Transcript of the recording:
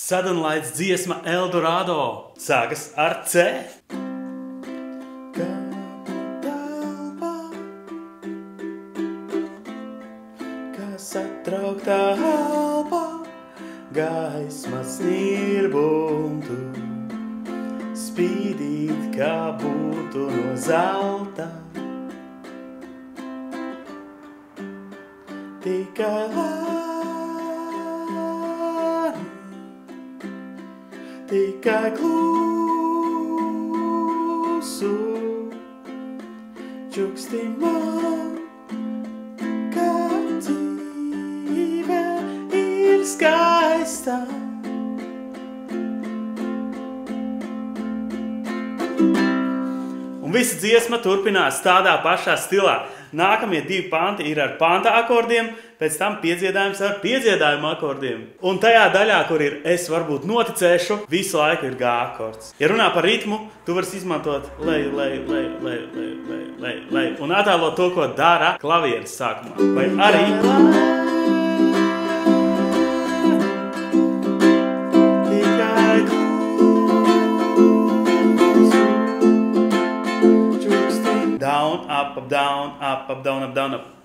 Sadonlaids dziesma Eldorado sākas ar C. Kā satrauktā elpa, gaismas nirbuntu, spīdīt kā būtu no zelta. Tikai lēni, tikai klusu, čuksti man, kā dzīve ir skaista. Un visa dziesma turpinās tādā pašā stilā. Nākamie 2 panti ir ar panta akordiem, pēc tam piedziedājums ar piedziedājumu akordiem. Un tajā daļā, kur ir es varbūt noticēšu, visu laiku ir G akords. Ja runā par ritmu, tu vari izmantot lej, un attēlot to, ko dara klavieres sākumā. Vai arī down, up, down, up, down, up, down, up.